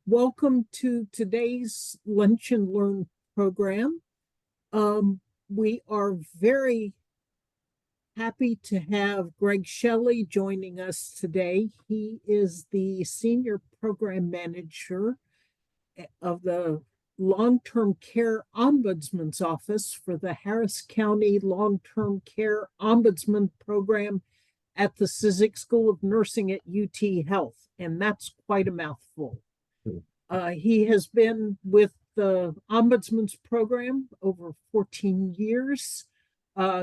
Welcome to today's Lunch and Learn program. We are very happy to have Greg Shelley joining us today. He is the Senior Program Manager of the Long-Term Care Ombudsman's Office for the Harris County Long-Term Care Ombudsman Program at the Cizik School of Nursing at UTHealth, and that's quite a mouthful. He has been with the Ombudsman's Program over 14 years,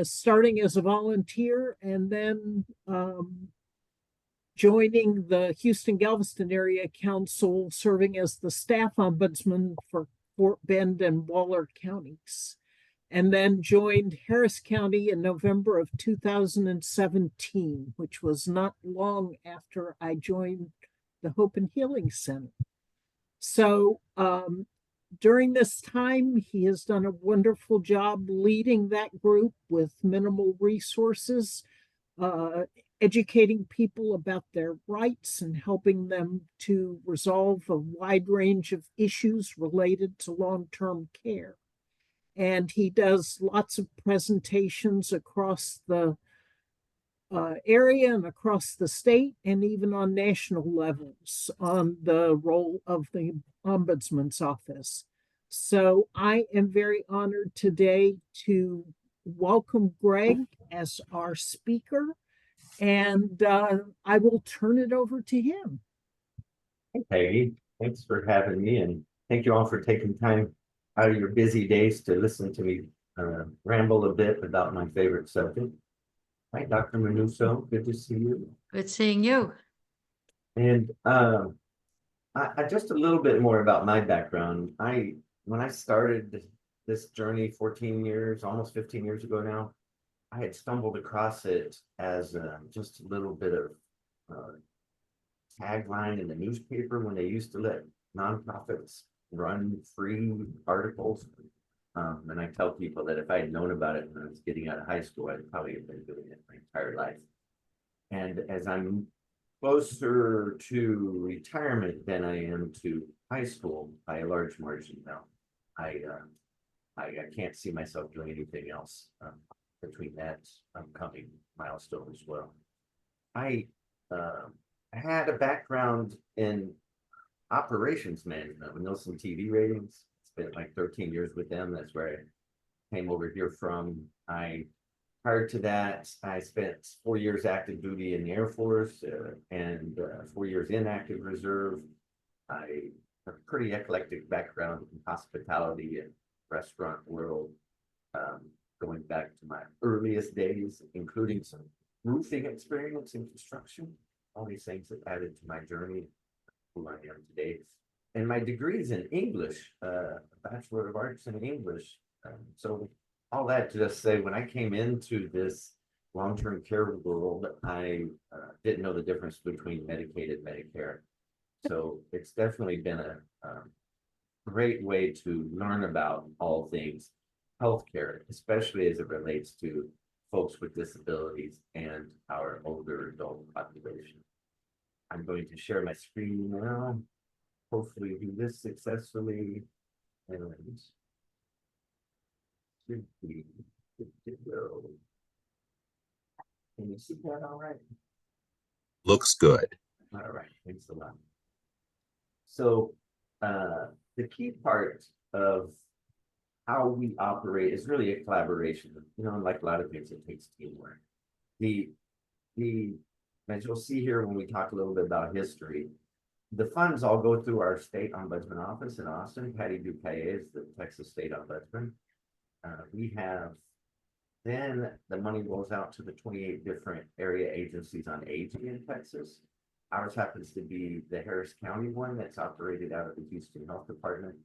starting as a volunteer and then joining the Houston-Galveston Area Council, serving as the staff ombudsman for Fort Bend and Waller counties, and then joined Harris County in November of 2017, which was not long after I joined the Hope and Healing Center. So during this time, he has done a wonderful job leading that group with minimal resources, educating people about their rights and helping them to resolve a wide range of issues related to long-term care. And he does lots of presentations across the area and across the state and even on national levels on the role of the Ombudsman's Office. So I am very honored today to welcome Greg as our speaker, and I will turn it over to him. Hey, Peggy, thanks for having me, and thank you all for taking time out of your busy days to listen to me ramble a bit about my favorite subject. Hi, Dr. Manuso, good to see you. Good seeing you. And I just a little bit more about my background. When I started this journey 14 years, almost 15 years ago now, I had stumbled across it as just a little bit of tagline in the newspaper when they used to let nonprofits run free articles. And I tell people that if I had known about it when I was getting out of high school, I'd probably have been doing it my entire life. And as I'm closer to retirement than I am to high school by a large margin now, I can't see myself doing anything else between that upcoming milestone as well. I had a background in operations management with Nielsen TV ratings. Spent like 13 years with them. That's where I came over here from. Prior to that, I spent 4 years active duty in the Air Force and 4 years in active reserve. I have a pretty eclectic background in hospitality and restaurant world, going back to my earliest days, including some roofing experience in construction. All these things have added to my journey, who I am today. And my degree is in English, Bachelor of Arts in English. So all that to just say, when I came into this long-term care world, I didn't know the difference between Medicaid and Medicare. So it's definitely been a great way to learn about all things healthcare, especially as it relates to folks with disabilities and our older adult population. I'm going to share my screen now. Hopefully do this successfully, and should be good to go. Can you see that all right? Looks good. All right, thanks a lot. So the key part of how we operate is really a collaboration. You know, like a lot of things, it takes teamwork. As you'll see here when we talk a little bit about history, the funds all go through our state ombudsman office in Austin. Patty Dupaye is the Texas State Ombudsman. We have, then the money rolls out to the 28 different area agencies on aging in Texas. Ours happens to be the Harris County one that's operated out of the Houston Health Department.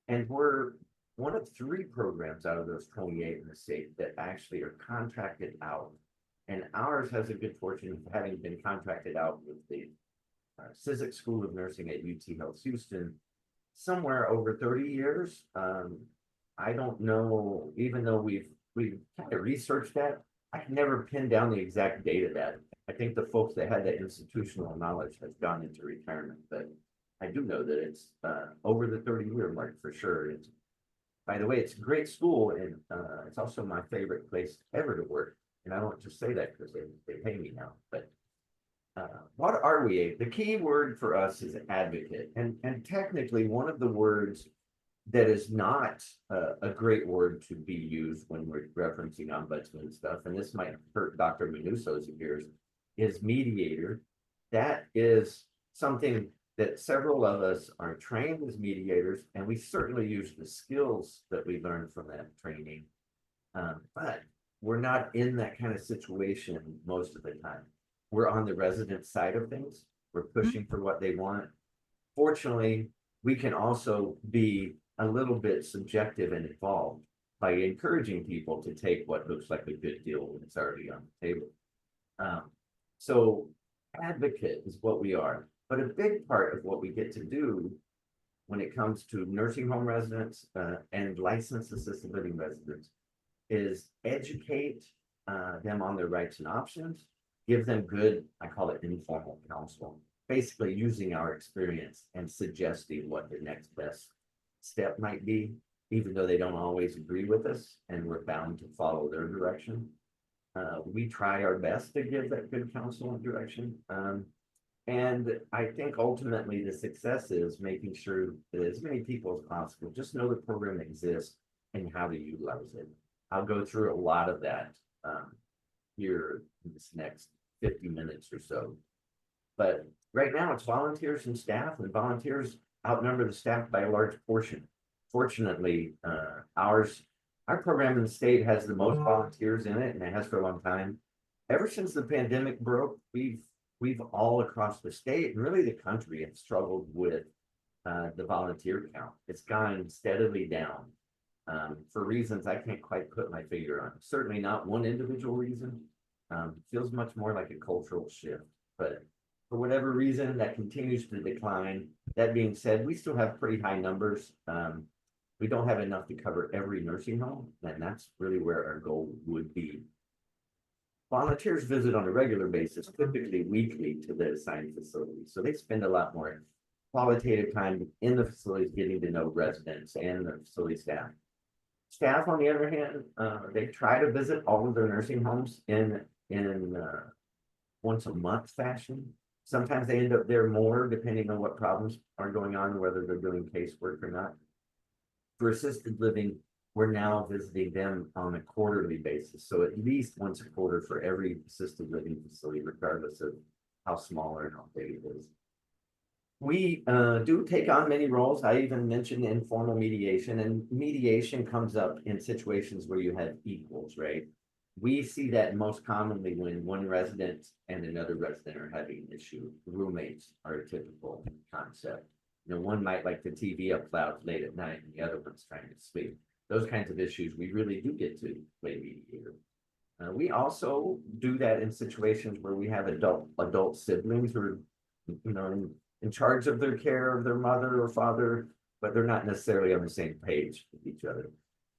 And we're one of 3 programs out of those 28 in the state that actually are contracted out. And ours has a good fortune of having been contracted out with the Cizik School of Nursing at UTHealth Houston somewhere over 30 years. I don't know, even though we've kind of researched that, I can never pin down the exact date of that. I think the folks that had that institutional knowledge has gone into retirement, but I do know that it's over the 30-year mark for sure. It's, by the way, it's a great school, and it's also my favorite place ever to work. And I don't just say that because they pay me now, but what are we? The key word for us is advocate. And technically, one of the words that is not a great word to be used when we're referencing ombudsman stuff, and this might hurt Dr. Manuso's ears, is mediator. That is something that several of us are trained as mediators, and we certainly use the skills that we learned from that training. But we're not in that kind of situation most of the time. We're on the resident side of things. We're pushing for what they want. Fortunately, we can also be a little bit subjective and involved by encouraging people to take what looks like a good deal when it's already on the table. So advocate is what we are. But a big part of what we get to do when it comes to nursing home residents and licensed assisted living residents is educate them on their rights and options, give them good, I call it informal counsel, basically using our experience and suggesting what the next best step might be, even though they don't always agree with us and we're bound to follow their direction. We try our best to give that good counsel and direction. And I think ultimately the success is making sure that as many people as possible just know the program exists and how to utilize it. I'll go through a lot of that here in this next 50 minutes or so. But right now it's volunteers and staff, and volunteers outnumber the staff by a large portion. Fortunately, our program in the state has the most volunteers in it, and it has for a long time. Ever since the pandemic broke, we've all across the state and really the country have struggled with the volunteer count. It's gone steadily down for reasons I can't quite put my finger on. Certainly not one individual reason. Feels much more like a cultural shift, but for whatever reason that continues to decline. That being said, we still have pretty high numbers. We don't have enough to cover every nursing home, and that's really where our goal would be. Volunteers visit on a regular basis, typically weekly, to the assigned facilities. So they spend a lot more qualitative time in the facilities getting to know residents and the facility staff. Staff, on the other hand, they try to visit all of their nursing homes in once a month fashion. Sometimes they end up there more depending on what problems are going on, whether they're doing casework or not. For assisted living, we're now visiting them on a quarterly basis. So at least once a quarter for every assisted living facility, regardless of how small or how big it is. We do take on many roles. I even mentioned informal mediation, and mediation comes up in situations where you have equals, right? We see that most commonly when one resident and another resident are having an issue. Roommates are a typical concept. You know, one might like the TV up loud late at night and the other one's trying to sleep. Those kinds of issues, we really do get to play mediator. We also do that in situations where we have adult siblings who are, you know, in charge of their care of their mother or father, but they're not necessarily on the same page with each other.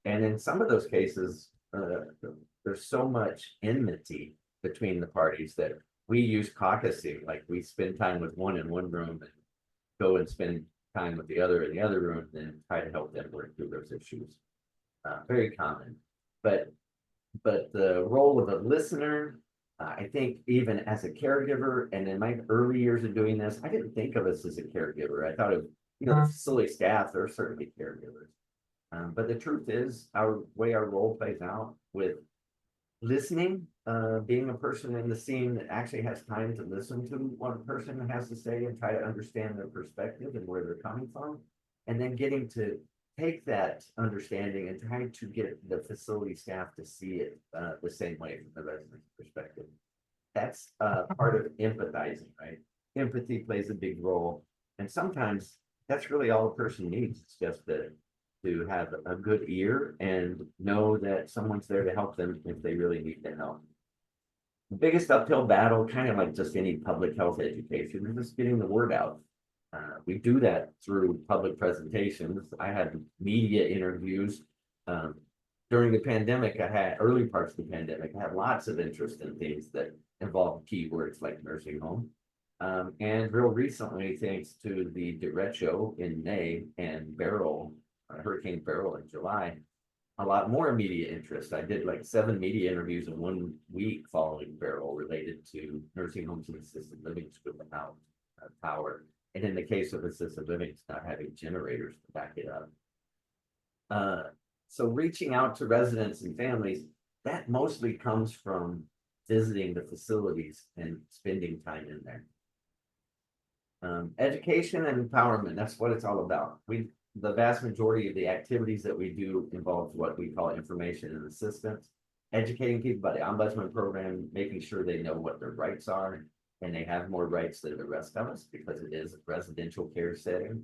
And in some of those cases, there's so much enmity between the parties that we use caucusing, like we spend time with one in one room and go and spend time with the other in the other room, and then try to help them work through those issues. Very common, but the role of a listener, I think even as a caregiver, and in my early years of doing this, I didn't think of us as a caregiver. I thought of, you know, the facility staff, they're certainly caregivers. But the truth is, our role plays out with listening, being a person in the scene that actually has time to listen to what a person has to say and try to understand their perspective and where they're coming from, and then getting to take that understanding and trying to get the facility staff to see it the same way from the resident's perspective. That's part of empathizing, right? Empathy plays a big role, and sometimes that's really all a person needs. It's just to have a good ear and know that someone's there to help them if they really need the help. The biggest uphill battle, kind of like just any public health education, is just getting the word out. We do that through public presentations. I had media interviews. During the pandemic, early parts of the pandemic, I had lots of interest in things that involve keywords like nursing home. And real recently, thanks to the derecho in May and Hurricane Beryl in July, a lot more media interest. I did like 7 media interviews in 1 week following Beryl related to nursing homes and assisted living without power. And in the case of assisted living, it's not having generators to back it up. So reaching out to residents and families, that mostly comes from visiting the facilities and spending time in there. Education and empowerment, that's what it's all about. The vast majority of the activities that we do involves what we call information and assistance, educating people about the Ombudsman Program, making sure they know what their rights are, and they have more rights than the rest of us because it is a residential care setting,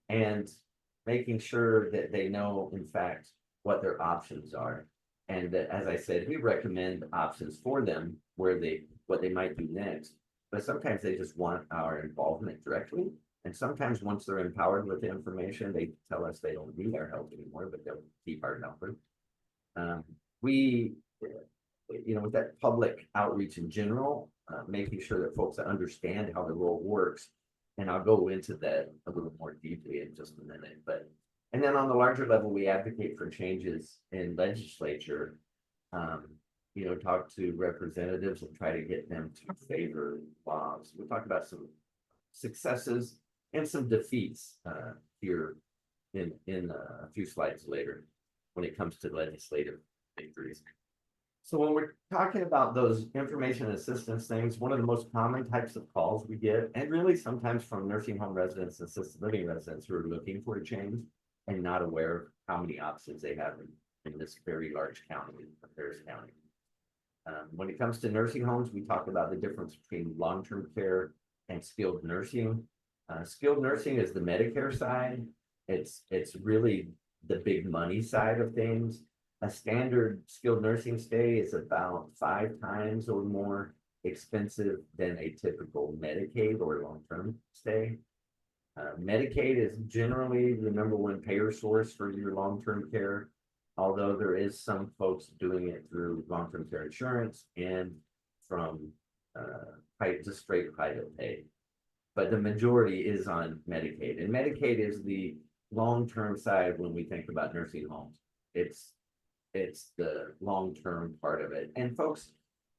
and making sure that they know, in fact, what their options are. And that, as I said, we recommend options for them what they might do next. But sometimes they just want our involvement directly. And sometimes once they're empowered with the information, they tell us they don't need our help anymore, but they'll keep our number. With that public outreach in general, making sure that folks understand how the role works. And I'll go into that a little more deeply in just a minute. And then on the larger level, we advocate for changes in legislature. Talk to representatives and try to get them to favor laws. We'll talk about some successes and some defeats here in a few slides later when it comes to legislative victories. So when we're talking about those information assistance things, one of the most common types of calls we get, and really sometimes from nursing home residents and assisted living residents who are looking for a change and not aware of how many options they have in this very large county, Harris County. When it comes to nursing homes, we talk about the difference between long-term care and skilled nursing. Skilled nursing is the Medicare side. It's really the big money side of things. A standard skilled nursing stay is about 5 times or more expensive than a typical Medicaid or long-term stay. Medicaid is generally the #1 payer source for your long-term care, although there is some folks doing it through long-term care insurance and from just straight private pay. But the majority is on Medicaid, and Medicaid is the long-term side when we think about nursing homes. It's the long-term part of it, and folks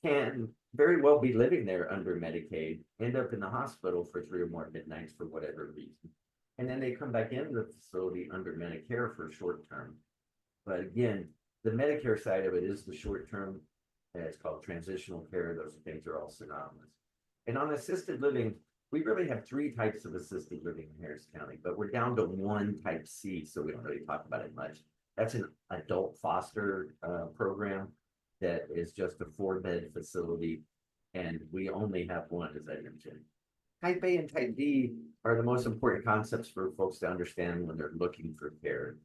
can very well be living there under Medicaid, end up in the hospital for 3 or more midnights for whatever reason, and then they come back into the facility under Medicare for short term. But again, the Medicare side of it is the short term. It's called transitional care. Those things are all synonymous. And on assisted living, we really have 3 types of assisted living in Harris County, but we're down to 1 type C, so we don't really talk about it much. That's an adult foster program that is just a 4-bed facility, and we only have 1, as I mentioned. Type A and Type B are the most important concepts for folks to understand when they're looking for care.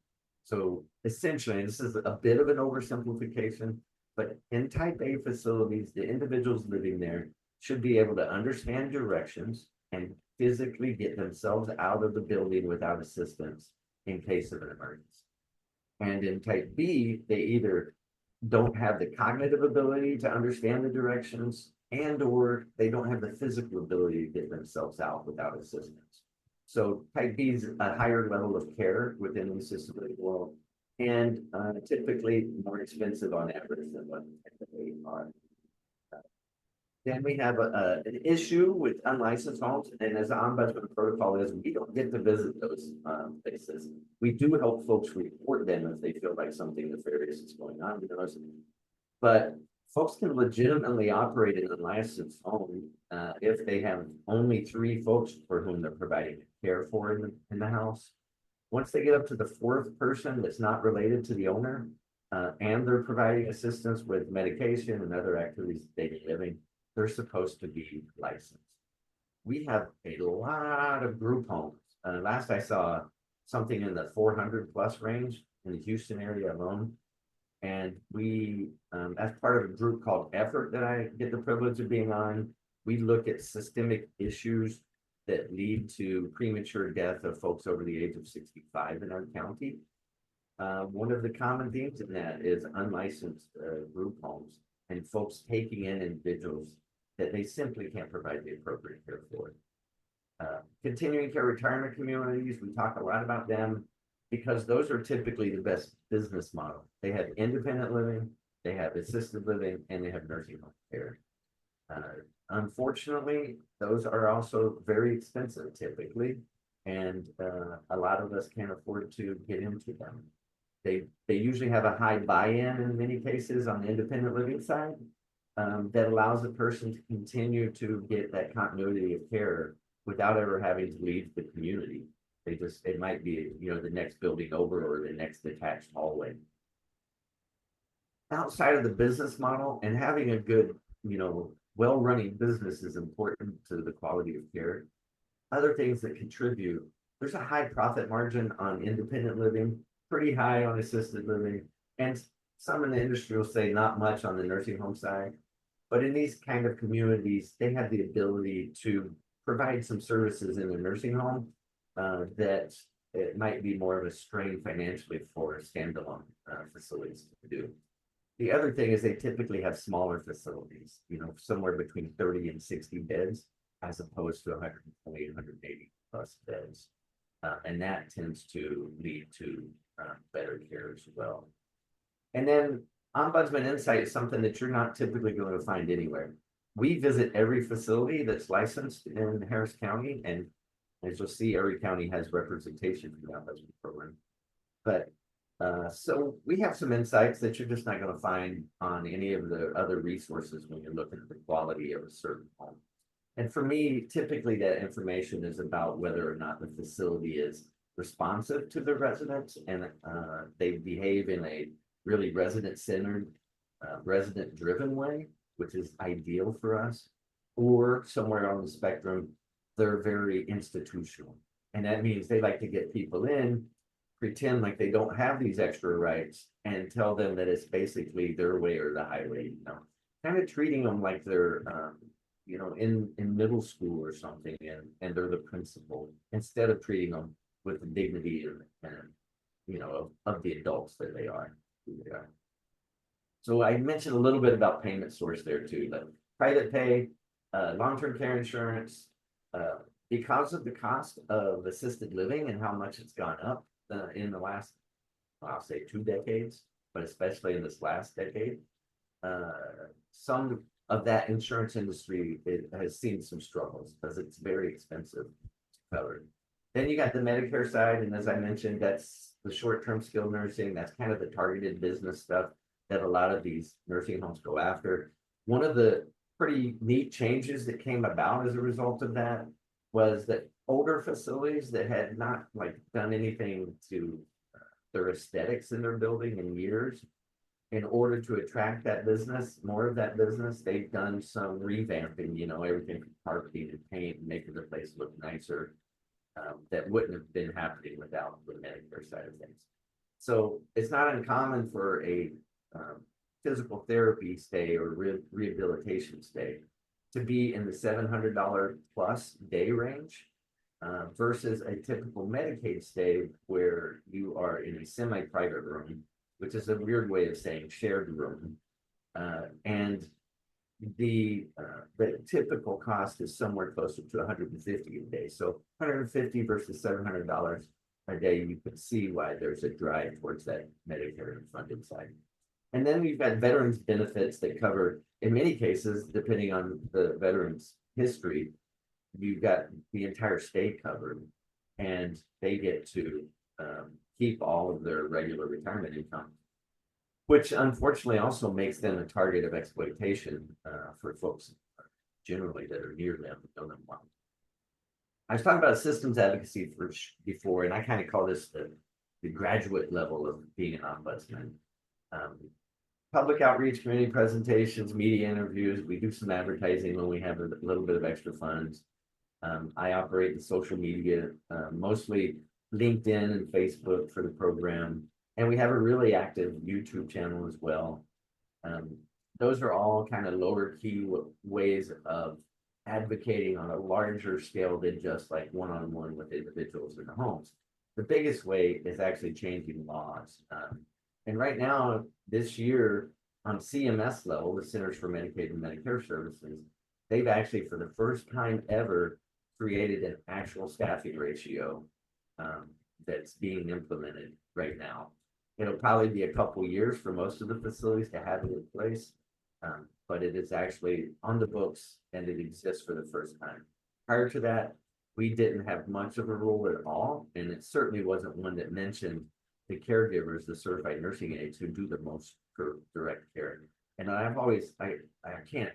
So essentially, and this is a bit of an oversimplification, but in Type A facilities, the individuals living there should be able to understand directions and physically get themselves out of the building without assistance in case of an emergency. And in Type B, they either don't have the cognitive ability to understand the directions or they don't have the physical ability to get themselves out without assistance. So Type B is a higher level of care within the assisted living world, and typically more expensive on average than what Type A are. Then we have an issue with unlicensed homes, and as the ombudsman protocol is, we don't get to visit those places. We do help folks report them if they feel like something nefarious is going on with us. But folks can legitimately operate an unlicensed home if they have only 3 folks for whom they're providing care for in the house. Once they get up to the 4th person that's not related to the owner, and they're providing assistance with medication and other activities of daily living, they're supposed to be licensed. We have a lot of group homes. Last I saw something in the 400+ range in the Houston area alone. And we, as part of a group called Effort that I get the privilege of being on, we look at systemic issues that lead to premature death of folks over the age of 65 in our county. One of the common themes in that is unlicensed group homes and folks taking in individuals that they simply can't provide the appropriate care for. Continuing care retirement communities, we talk a lot about them because those are typically the best business model. They have independent living, they have assisted living, and they have nursing home care. Unfortunately, those are also very expensive typically, and a lot of us can't afford to get into them. They usually have a high buy-in in many cases on the independent living side that allows a person to continue to get that continuity of care without ever having to leave the community. It might be, the next building over or the next detached hallway. Outside of the business model and having a good, well-running business is important to the quality of care. Other things that contribute, there's a high profit margin on independent living, pretty high on assisted living, and some in the industry will say not much on the nursing home side. But in these kind of communities, they have the ability to provide some services in the nursing home that it might be more of a strain financially for standalone facilities to do. The other thing is they typically have smaller facilities, somewhere between 30 and 60 beds, as opposed to 120, 180 plus beds. And that tends to lead to better care as well. And then Ombudsman Insight is something that you're not typically going to find anywhere. We visit every facility that's licensed in Harris County, and as you'll see, every county has representation for the Ombudsman program. But so we have some insights that you're just not going to find on any of the other resources when you're looking at the quality of a certain home. And for me, typically that information is about whether or not the facility is responsive to the residents and they behave in a really resident-centered, resident-driven way, which is ideal for us, or somewhere on the spectrum, they're very institutional. And that means they like to get people in, pretend like they don't have these extra rights, and tell them that it's basically their way or the highway, kind of treating them like they're, in middle school or something, and they're the principal, instead of treating them with the dignity and of the adults that they are. So I mentioned a little bit about payment source there too, like private pay, long-term care insurance, because of the cost of assisted living and how much it's gone up in the last, I'll say 2 decades, but especially in this last decade, some of that insurance industry has seen some struggles because it's very expensive to cover. Then you got the Medicare side, and as I mentioned, that's the short-term skilled nursing. That's kind of the targeted business stuff that a lot of these nursing homes go after. One of the pretty neat changes that came about as a result of that was that older facilities that had not done anything to their aesthetics in their building in years, in order to attract that business, more of that business, they've done some revamping, everything from carpeting and paint and making the place look nicer. That wouldn't have been happening without the Medicare side of things. So it's not uncommon for a physical therapy stay or rehabilitation stay to be in the $700 plus day range versus a typical Medicaid stay where you are in a semi-private room, which is a weird way of saying shared room. And the typical cost is somewhere closer to 150 a day. So 150 versus $700 a day, you can see why there's a drive towards that Medicare funded side. And then we've got veterans benefits that cover, in many cases, depending on the veteran's history, you've got the entire state covered, and they get to keep all of their regular retirement income, which unfortunately also makes them a target of exploitation for folks generally that are near them and know them well. I was talking about systems advocacy before, and I kind of call this the graduate level of being an ombudsman. Public outreach, community presentations, media interviews. We do some advertising when we have a little bit of extra funds. I operate the social media, mostly LinkedIn and Facebook for the program. And we have a really active YouTube channel as well. Those are all kind of lower key ways of advocating on a larger scale than just like one-on-one with individuals in the homes. The biggest way is actually changing laws. And right now, this year, on CMS level, the Centers for Medicaid and Medicare Services, they've actually, for the first time ever, created an actual staffing ratio that's being implemented right now. It'll probably be a couple years for most of the facilities to have it in place, but it is actually on the books and it exists for the first time. Prior to that, we didn't have much of a rule at all, and it certainly wasn't one that mentioned the caregivers, the certified nursing aides who do the most for direct care. And I've always, I can't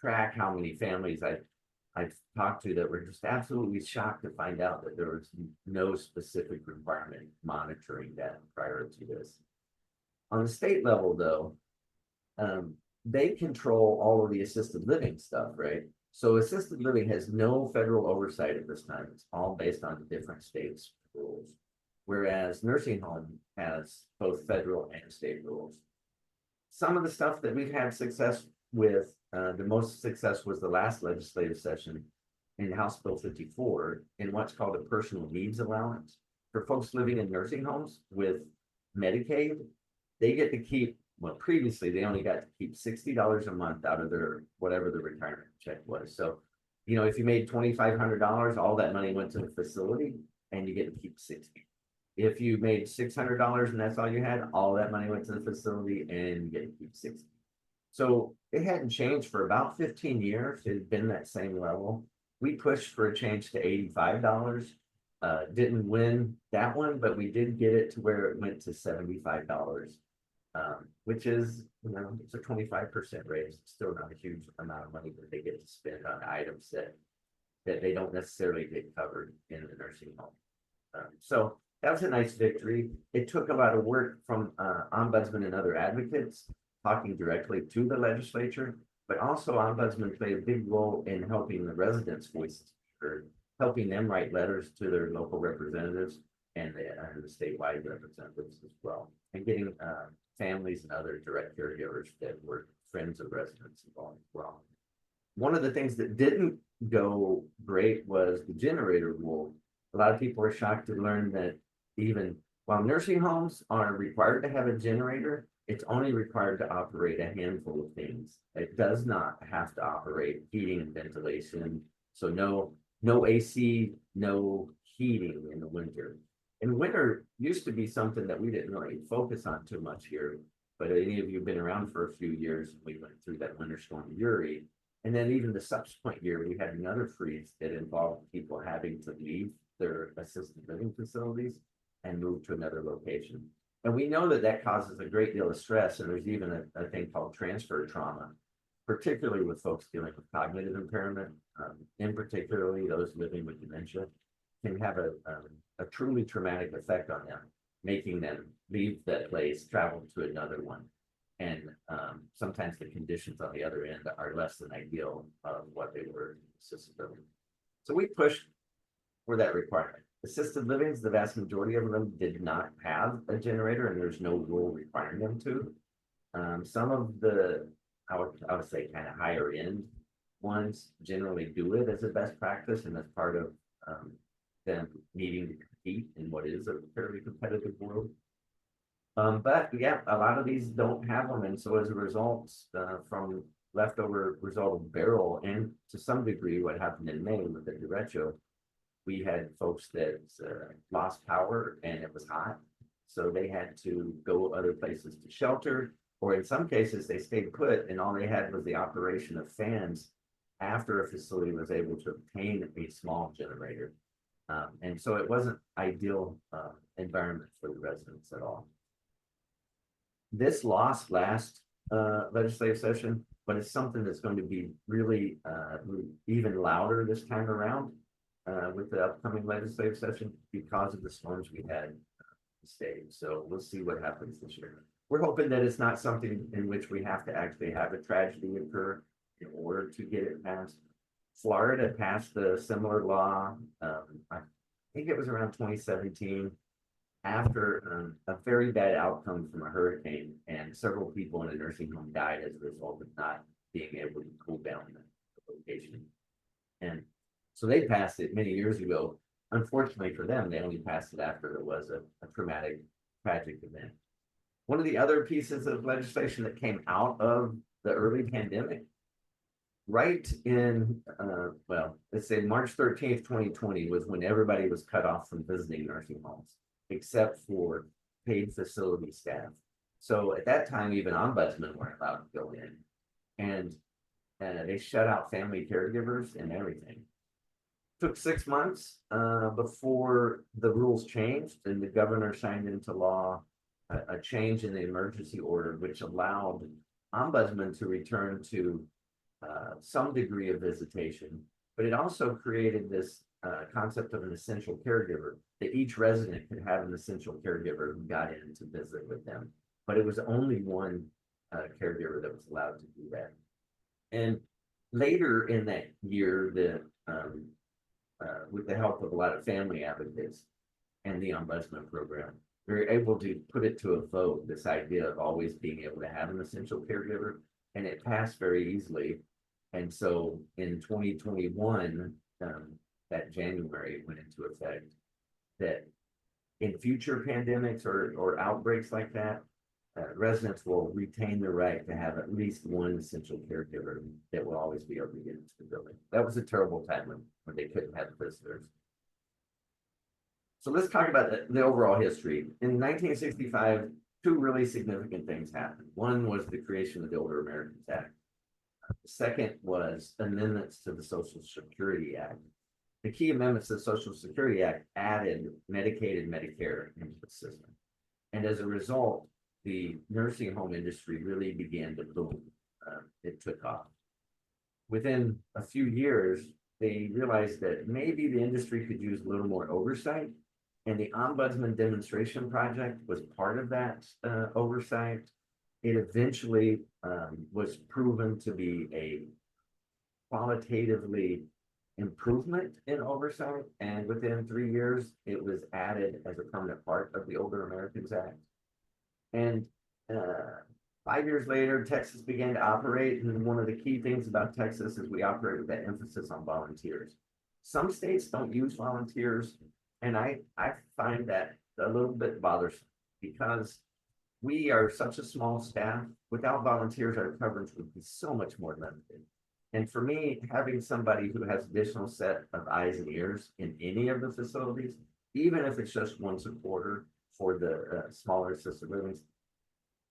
track how many families I've talked to that were just absolutely shocked to find out that there was no specific requirement monitoring that prior to this. On the state level, though, they control all of the assisted living stuff, right? So assisted living has no federal oversight at this time. It's all based on different states' rules. Whereas nursing home has both federal and state rules. Some of the stuff that we've had success with, the most success was the last legislative session in House Bill 54 in what's called a personal needs allowance. For folks living in nursing homes with Medicaid, they get to keep, well, previously they only got to keep $60 a month out of their, whatever the retirement check was. So, you know, if you made $2,500, all that money went to the facility and you get to keep 60. If you made $600 and that's all you had, all that money went to the facility and you get to keep 60. So it hadn't changed for about 15 years. It had been that same level. We pushed for a change to $85. Didn't win that one, but we did get it to where it went to $75, which is, you know, it's a 25% raise. It's still not a huge amount of money that they get to spend on items that they don't necessarily get covered in the nursing home. So that was a nice victory. It took a lot of work from ombudsmen and other advocates talking directly to the legislature, but also ombudsmen play a big role in helping the residents' voices heard, helping them write letters to their local representatives and the statewide representatives as well, and getting families and other direct caregivers that were friends of residents involved as well. One of the things that didn't go great was the generator rule. A lot of people were shocked to learn that even while nursing homes are required to have a generator, it's only required to operate a handful of things. It does not have to operate heating and ventilation. So no AC, no heating in the winter. And winter used to be something that we didn't really focus on too much here. But any of you have been around for a few years, we went through that winter storm Uri. And then even the subsequent year, we had another freeze that involved people having to leave their assisted living facilities and move to another location. And we know that that causes a great deal of stress. And there's even a thing called transfer trauma, particularly with folks dealing with cognitive impairment, in particularly those living with dementia, can have a truly traumatic effect on them, making them leave that place, travel to another one. And sometimes the conditions on the other end are less than ideal of what they were in assisted living. So we pushed for that requirement. Assisted livings, the vast majority of them did not have a generator, and there's no rule requiring them to. Some of the, I would say, kind of higher end ones generally do it as a best practice, and that's part of them needing to compete in what is a fairly competitive world. But yeah, a lot of these don't have them, and so as a result, from leftover result of Beryl and to some degree what happened in May with the derecho, we had folks that lost power and it was hot, so they had to go other places to shelter, or in some cases they stayed put and all they had was the operation of fans after a facility was able to obtain a small generator. And so it wasn't ideal environment for the residents at all. This lost last legislative session, but it's something that's going to be really even louder this time around with the upcoming legislative session because of the storms we had in the state. So we'll see what happens this year. We're hoping that it's not something in which we have to actually have a tragedy occur in order to get it passed. Florida passed a similar law, I think it was around 2017, after a very bad outcome from a hurricane, and several people in a nursing home died as a result of not being able to cool down the location. And so they passed it many years ago. Unfortunately for them, they only passed it after there was a traumatic, tragic event. One of the other pieces of legislation that came out of the early pandemic right in, well, let's say March 13th, 2020 was when everybody was cut off from visiting nursing homes, except for paid facility staff. So at that time, even ombudsmen weren't allowed to go in. And they shut out family caregivers and everything. Took 6 months before the rules changed and the governor signed into law a change in the emergency order, which allowed ombudsmen to return to some degree of visitation, but it also created this concept of an essential caregiver, that each resident could have an essential caregiver who got in to visit with them. But it was only one caregiver that was allowed to do that. And later in that year, with the help of a lot of family advocates and the ombudsman program, we were able to put it to a vote, this idea of always being able to have an essential caregiver, and it passed very easily. And so in 2021, that January went into effect, that in future pandemics or outbreaks like that, residents will retain the right to have at least one essential caregiver that will always be able to get into the building. That was a terrible time when they couldn't have visitors. So let's talk about the overall history. In 1965, two really significant things happened. One was the creation of the Older Americans Act. The second was amendments to the Social Security Act. The key amendments to the Social Security Act added Medicaid and Medicare into the system. And as a result, the nursing home industry really began to boom. It took off. Within a few years, they realized that maybe the industry could use a little more oversight, and the Ombudsman Demonstration Project was part of that oversight. It eventually was proven to be a qualitatively improvement in oversight, and within 3 years, it was added as a permanent part of the Older Americans Act. And 5 years later, Texas began to operate. And one of the key things about Texas is we operate with that emphasis on volunteers. Some states don't use volunteers. And I find that a little bit bothersome because we are such a small staff. Without volunteers, our coverage would be so much more limited. And for me, having somebody who has additional set of eyes and ears in any of the facilities, even if it's just once a quarter, for the smaller assisted livings,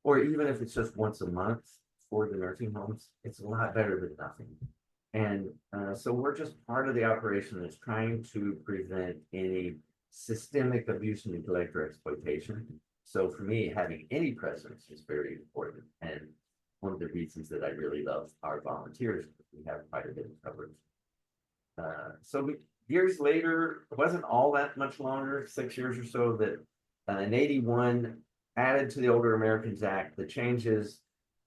or even if it's just once a month for the nursing homes, it's a lot better than nothing. And so we're just part of the operation that's trying to prevent any systemic abuse, neglect, or exploitation. So for me, having any presence is very important. And one of the reasons that I really love our volunteers, we have quite a bit of coverage. Years later, it wasn't all that much longer, 6 years or so, that in 81 added to the Older Americans Act the changes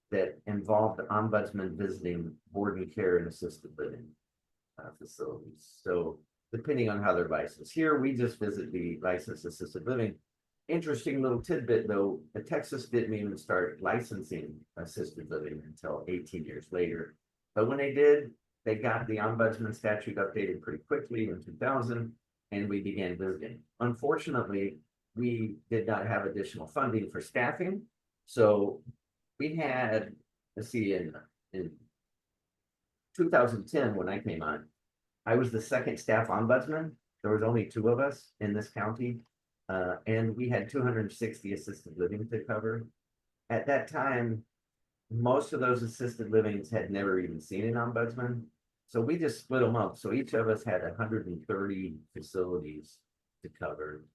that involved ombudsmen visiting board and care and assisted living facilities. So depending on how they're licensed. Here, we just visit the licensed assisted living. Interesting little tidbit though, Texas didn't even start licensing assisted living until 18 years later. But when they did, they got the ombudsman statute updated pretty quickly in 2000, and we began visiting. Unfortunately, we did not have additional funding for staffing. So we had, let's see, in 2010, when I came on, I was the second staff ombudsman. There was only 2 of us in this county, and we had 260 assisted living to cover. At that time, most of those assisted livings had never even seen an ombudsman. So we just split them up. So each of us had 130 facilities to cover.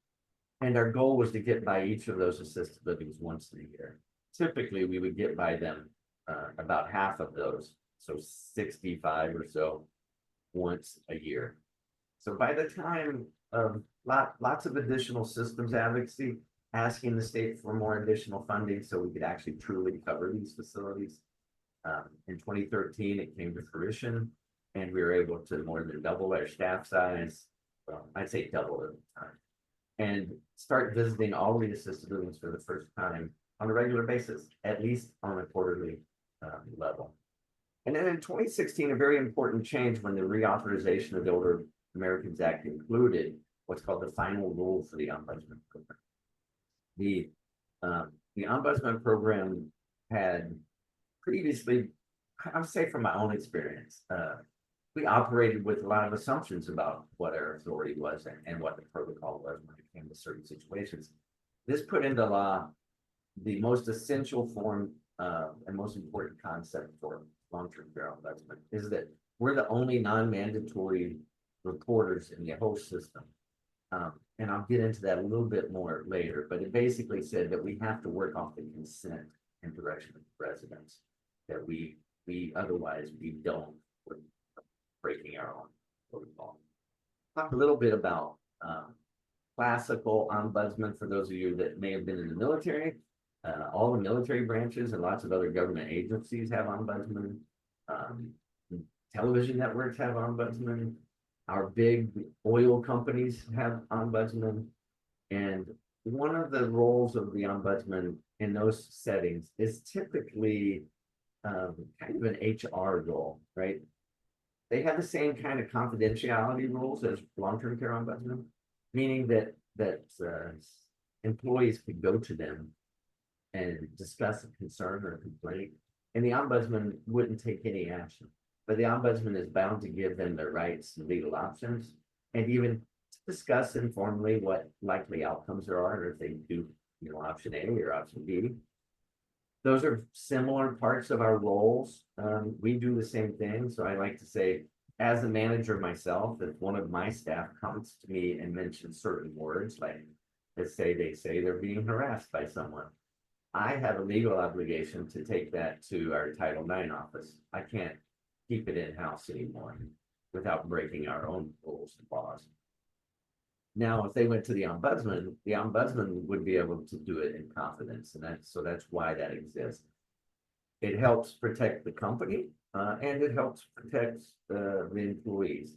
And our goal was to get by each of those assisted livings once a year. Typically, we would get by them about half of those, so 65 or so, once a year. So by the time of lots of additional systems advocacy, asking the state for more additional funding so we could actually truly cover these facilities. In 2013, it came to fruition, and we were able to more than double our staff size. Well, I'd say double at the time, and start visiting all the assisted livings for the first time on a regular basis, at least on a quarterly level. And then in 2016, a very important change when the reauthorization of the Older Americans Act included what's called the final rule for the Ombudsman Program. The Ombudsman Program had previously I'll say from my own experience, we operated with a lot of assumptions about what our authority was and what the protocol was when it came to certain situations. This put into law the most essential form and most important concept for long-term care ombudsman is that we're the only non-mandatory reporters in the whole system. And I'll get into that a little bit more later, but it basically said that we have to work off the consent and direction of the residents, that we otherwise we don't, we're breaking our own protocol. Talk a little bit about classical ombudsman for those of you that may have been in the military. All the military branches and lots of other government agencies have ombudsmen. Television networks have ombudsmen. Our big oil companies have ombudsmen. And one of the roles of the ombudsman in those settings is typically kind of an HR role, right? They have the same kind of confidentiality rules as long-term care ombudsman, meaning that employees could go to them and discuss a concern or a complaint, and the ombudsman wouldn't take any action. But the ombudsman is bound to give them their rights and legal options, and even discuss informally what likely outcomes there are, or if they do, option A or option B. Those are similar parts of our roles. We do the same thing. So I like to say, as a manager myself, if one of my staff comes to me and mentions certain words, like let's say they say they're being harassed by someone, I have a legal obligation to take that to our Title IX office. I can't keep it in-house anymore without breaking our own rules and laws. Now, if they went to the ombudsman would be able to do it in confidence, and that's why that exists. It helps protect the company, and it helps protect the employees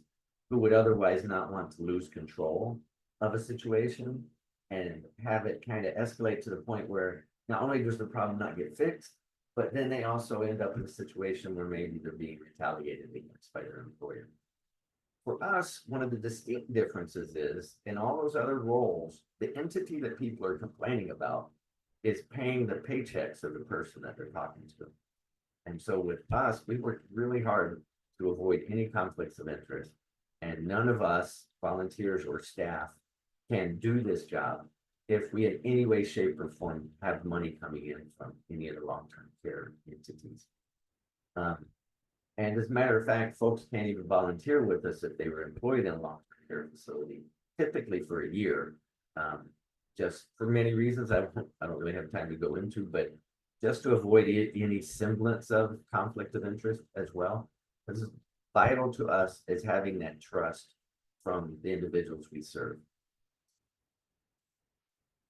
who would otherwise not want to lose control of a situation and have it kind of escalate to the point where not only does the problem not get fixed, but then they also end up in a situation where maybe they're being retaliated against by their employer. For us, one of the distinct differences is in all those other roles, the entity that people are complaining about is paying the paychecks of the person that they're talking to. And so with us, we worked really hard to avoid any conflicts of interest. And none of us, volunteers or staff, can do this job if we in any way, shape, or form have money coming in from any of the long-term care entities. And as a matter of fact, folks can't even volunteer with us if they were employed in a long-term care facility, typically for a year. Just for many reasons I don't really have time to go into, but just to avoid any semblance of conflict of interest as well. This is vital to us is having that trust from the individuals we serve.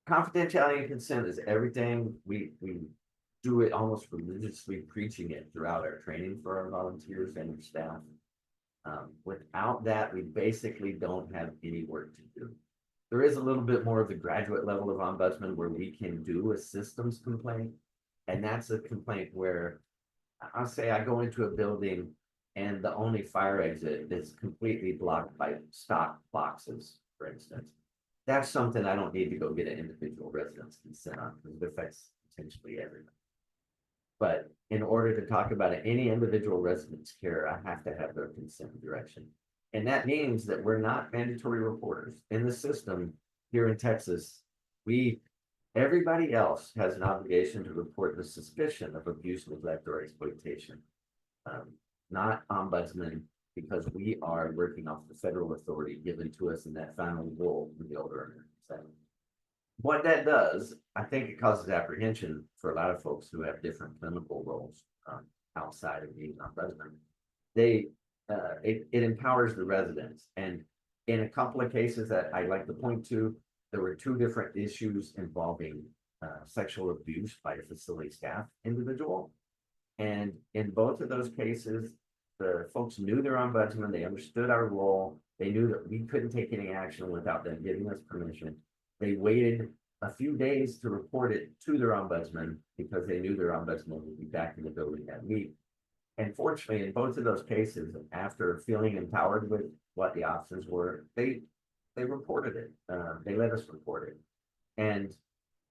Confidentiality and consent is everything. We do it almost religiously, preaching it throughout our training for our volunteers and our staff. Without that, we basically don't have any work to do. There is a little bit more of the graduate level of ombudsman where we can do a systems complaint. And that's a complaint where I'll say I go into a building and the only fire exit is completely blocked by stock boxes, for instance. That's something I don't need to go get an individual resident's consent on because it affects potentially everyone. But in order to talk about any individual resident's care, I have to have their consent and direction. And that means that we're not mandatory reporters. In the system here in Texas, everybody else has an obligation to report the suspicion of abuse, neglect, or exploitation. Not ombudsmen, because we are working off the federal authority given to us in that final role in the older American setting. What that does, I think it causes apprehension for a lot of folks who have different clinical roles outside of being ombudsman. It empowers the residents. And in a couple of cases that I like to point to, there were two different issues involving sexual abuse by a facility staff individual. And in both of those cases, the folks knew their ombudsman, they understood our role, they knew that we couldn't take any action without them giving us permission. They waited a few days to report it to their ombudsman because they knew their ombudsman would be back in the building that week. And fortunately, in both of those cases, after feeling empowered with what the options were, they reported it. They let us report it. And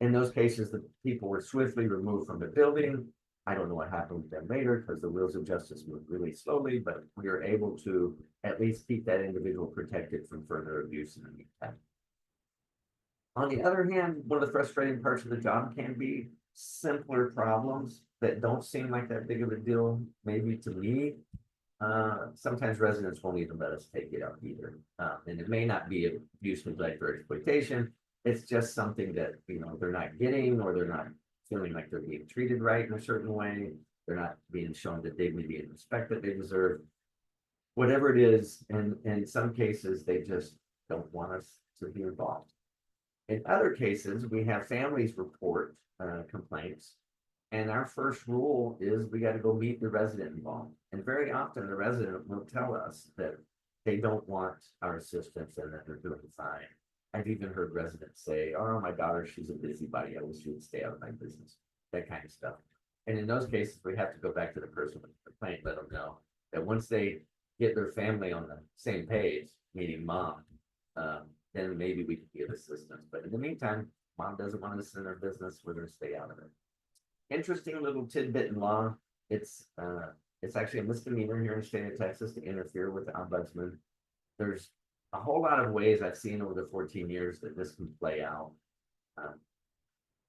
in those cases, the people were swiftly removed from the building. I don't know what happened with them later because the wheels of justice moved really slowly, but we were able to at least keep that individual protected from further abuse in the meantime. On the other hand, one of the frustrating parts of the job can be simpler problems that don't seem like that big of a deal, maybe to me. Sometimes residents won't even let us take it up either. And it may not be abuse, neglect, or exploitation. It's just something that, you know, they're not getting, or they're not feeling like they're being treated right in a certain way. They're not being shown that they may be in respect that they deserve. Whatever it is, and in some cases, they just don't want us to be involved. In other cases, we have families report complaints, and our first rule is we got to go meet the resident involved. And very often the resident will tell us that they don't want our assistance and that they're doing fine. I've even heard residents say, "Oh, my daughter, she's a busybody. I wish she would stay out of my business." That kind of stuff. And in those cases, we have to go back to the person with the complaint, let them know that once they get their family on the same page, meaning mom, then maybe we can give assistance. But in the meantime, mom doesn't want us in her business. We're going to stay out of it. Interesting little tidbit in law. It's actually a misdemeanor here in the state of Texas to interfere with the ombudsman. There's a whole lot of ways I've seen over the 14 years that this can play out.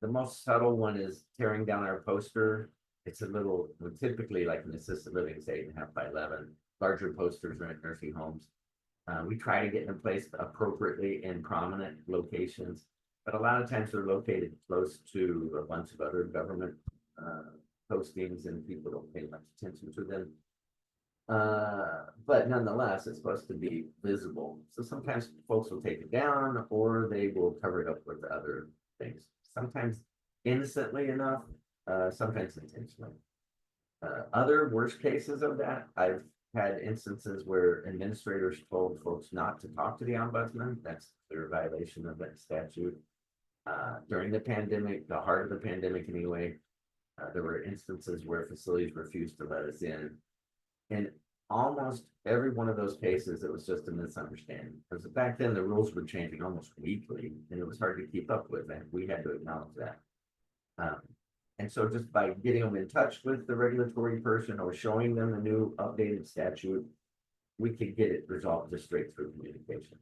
The most subtle one is tearing down our poster. It's a little, typically like an assisted living, it's 8.5 by 11. Larger posters are in nursing homes. We try to get them placed appropriately in prominent locations, but a lot of times they're located close to a bunch of other government postings, and people don't pay much attention to them. But nonetheless, it's supposed to be visible. So sometimes folks will take it down, or they will cover it up with other things. Sometimes innocently enough, sometimes intentionally. Other worst cases of that, I've had instances where administrators told folks not to talk to the ombudsman. That's a clear violation of that statute. During the pandemic, the heart of the pandemic anyway, there were instances where facilities refused to let us in. In almost every one of those cases, it was just a misunderstanding. Because back then the rules were changing almost weekly, and it was hard to keep up with, and we had to acknowledge that. And so just by getting them in touch with the regulatory person or showing them the new updated statute, we could get it resolved just straight through communication.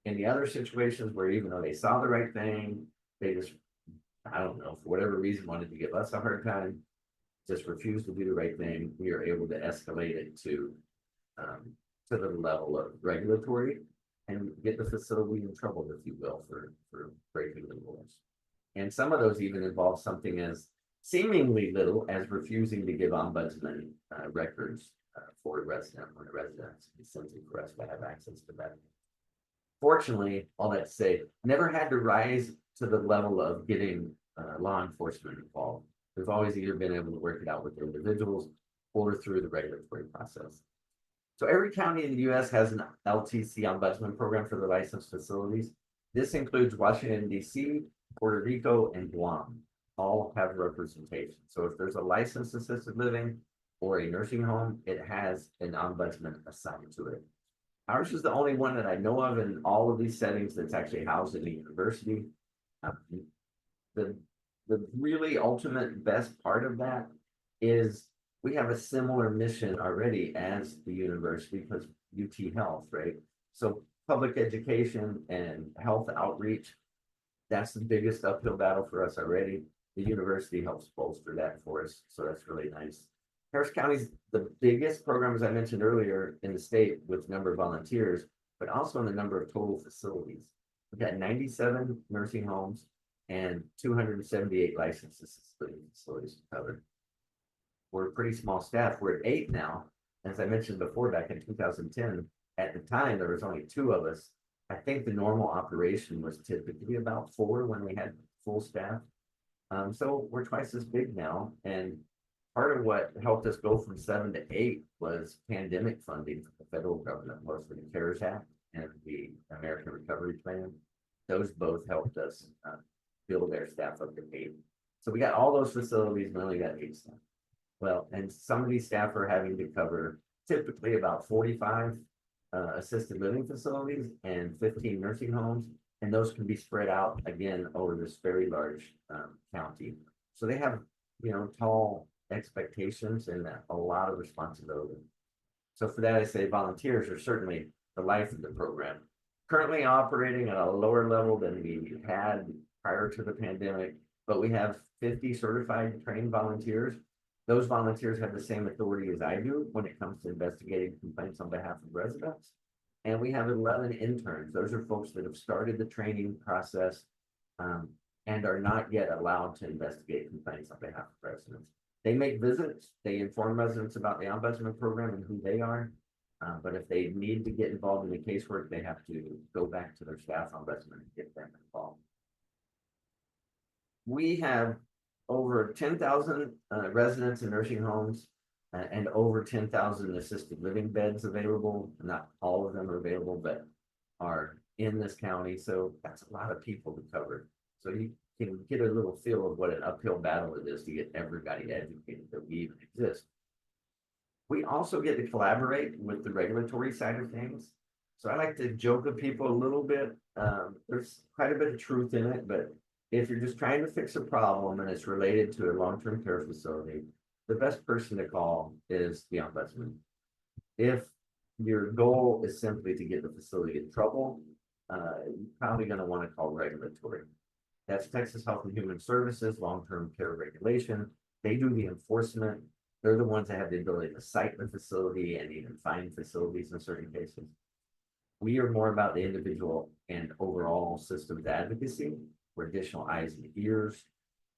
In the other situations where even though they saw the right thing, they just, I don't know, for whatever reason, wanted to give us a hard time, just refused to do the right thing, we are able to escalate it to the level of regulatory and get the facility in trouble, if you will, for breaking the rules. And some of those even involve something as seemingly little as refusing to give ombudsman records for a resident when a resident is simply for us to have access to that. Fortunately, all that to say, never had to rise to the level of getting law enforcement involved. We've always either been able to work it out with individuals or through the regulatory process. So every county in the U.S. has an LTC ombudsman program for the licensed facilities. This includes Washington, D.C., Puerto Rico, and Guam. All have representation. So if there's a licensed assisted living or a nursing home, it has an ombudsman assigned to it. Ours is the only one that I know of in all of these settings that's actually housed in the university. The really ultimate best part of that is we have a similar mission already as the university, because UTHealth, right? So public education and health outreach, that's the biggest uphill battle for us already. The university helps bolster that for us, so that's really nice. Harris County is the biggest program, as I mentioned earlier, in the state with number of volunteers, but also in the number of total facilities. We've got 97 nursing homes and 278 licensed assisted facilities covered. We're a pretty small staff. We're at 8 now. As I mentioned before, back in 2010, at the time, there was only 2 of us. I think the normal operation was typically about 4 when we had full staff. So we're twice as big now. And part of what helped us go from 7 to 8 was pandemic funding from the federal government, mostly the CARES Act and the American Recovery Plan. Those both helped us build their staff up to 8. So we got all those facilities, and we only got 8 staff. Well, and some of these staff are having to cover typically about 45 assisted living facilities and 15 nursing homes. And those can be spread out again over this very large county. So they have, you know, tall expectations and a lot of responsibility. So for that, I say volunteers are certainly the life of the program. Currently operating at a lower level than we had prior to the pandemic, but we have 50 certified trained volunteers. Those volunteers have the same authority as I do when it comes to investigating complaints on behalf of residents. And we have 11 interns. Those are folks that have started the training process and are not yet allowed to investigate complaints on behalf of residents. They make visits, they inform residents about the ombudsman program and who they are. But if they need to get involved in the casework, they have to go back to their staff ombudsman and get them involved. We have over 10,000 residents in nursing homes and over 10,000 assisted living beds available. Not all of them are available, but are in this county. So that's a lot of people to cover. So you can get a little feel of what an uphill battle it is to get everybody educated that we even exist. We also get to collaborate with the regulatory side of things. So I like to joke with people a little bit. There's quite a bit of truth in it, but if you're just trying to fix a problem and it's related to a long-term care facility, the best person to call is the ombudsman. If your goal is simply to get the facility in trouble, you're probably going to want to call regulatory. That's Texas Health and Human Services, long-term care regulation. They do the enforcement. They're the ones that have the ability to cite the facility and even fine facilities in certain cases. We are more about the individual and overall systems advocacy for additional eyes and ears.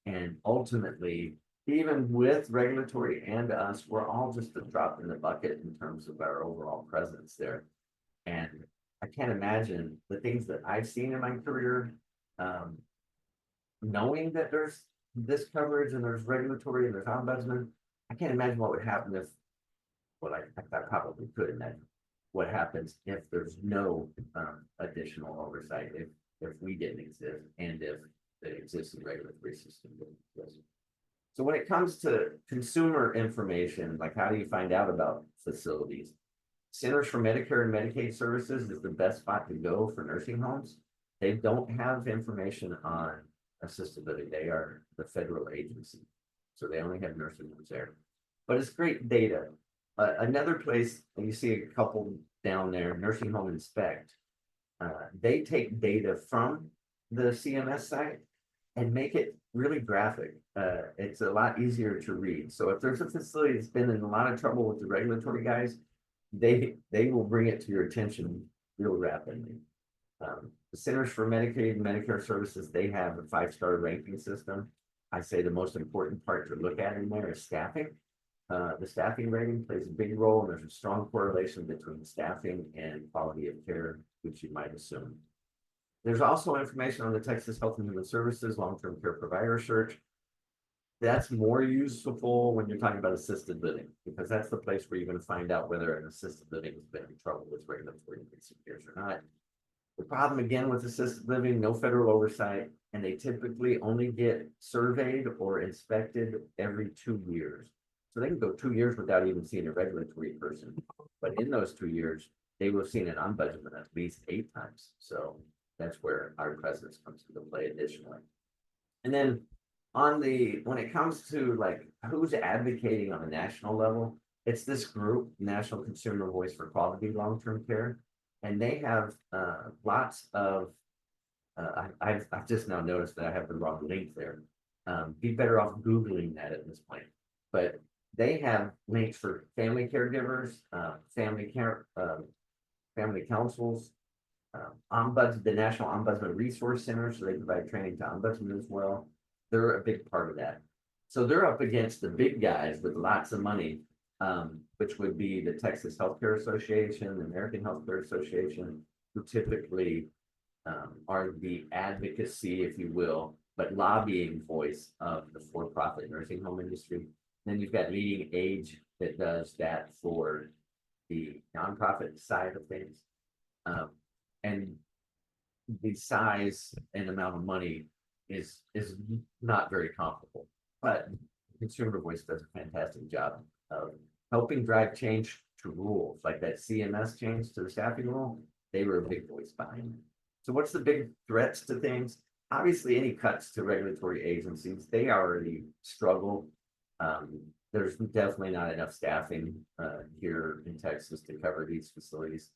And ultimately, even with regulatory and us, we're all just a drop in the bucket in terms of our overall presence there. And I can't imagine the things that I've seen in my career, knowing that there's this coverage and there's regulatory and there's ombudsman. I can't imagine what would happen if, well, I probably could imagine what happens if there's no additional oversight, if we didn't exist and if the existing regulatory system didn't exist. So when it comes to consumer information, like how do you find out about facilities? Centers for Medicare and Medicaid Services is the best spot to go for nursing homes. They don't have information on assisted living. They are the federal agency. So they only have nursing homes there. But it's great data. Another place, and you see a couple down there, Nursing Home Inspect. They take data from the CMS site and make it really graphic. It's a lot easier to read. So if there's a facility that's been in a lot of trouble with the regulatory guys, they will bring it to your attention real rapidly. The Centers for Medicaid and Medicare Services, they have a 5-star ranking system. I say the most important part to look at in there is staffing. The staffing rating plays a big role, and there's a strong correlation between staffing and quality of care, which you might assume. There's also information on the Texas Health and Human Services long-term care provider search. That's more useful when you're talking about assisted living, because that's the place where you're going to find out whether an assisted living has been in trouble with regulatory years or not. The problem again with assisted living, no federal oversight, and they typically only get surveyed or inspected every 2 years. So they can go 2 years without even seeing a regulatory person. But in those 2 years, they will have seen an ombudsman at least 8 times. So that's where our presence comes into play additionally. And then when it comes to like who's advocating on a national level, it's this group, National Consumer Voice for Quality Long-Term Care. And they have lots of, I've just now noticed that I have the wrong link there. Be better off Googling that at this point. But they have links for family caregivers, family councils, ombuds, the National Ombudsman Resource Center, so they provide training to ombudsmen as well. They're a big part of that. So they're up against the big guys with lots of money, which would be the Texas Healthcare Association, the American Healthcare Association, who typically are the advocacy, if you will, but lobbying voice of the for-profit nursing home industry. Then you've got Leading Age that does that for the nonprofit side of things. And the size and amount of money is not very comparable, but Consumer Voice does a fantastic job of helping drive change to rules, like that CMS change to the staffing rule. They were a big voice behind it. So what's the big threats to things? Obviously, any cuts to regulatory agencies, they already struggle. there's definitely not enough staffing here in Texas to cover these facilities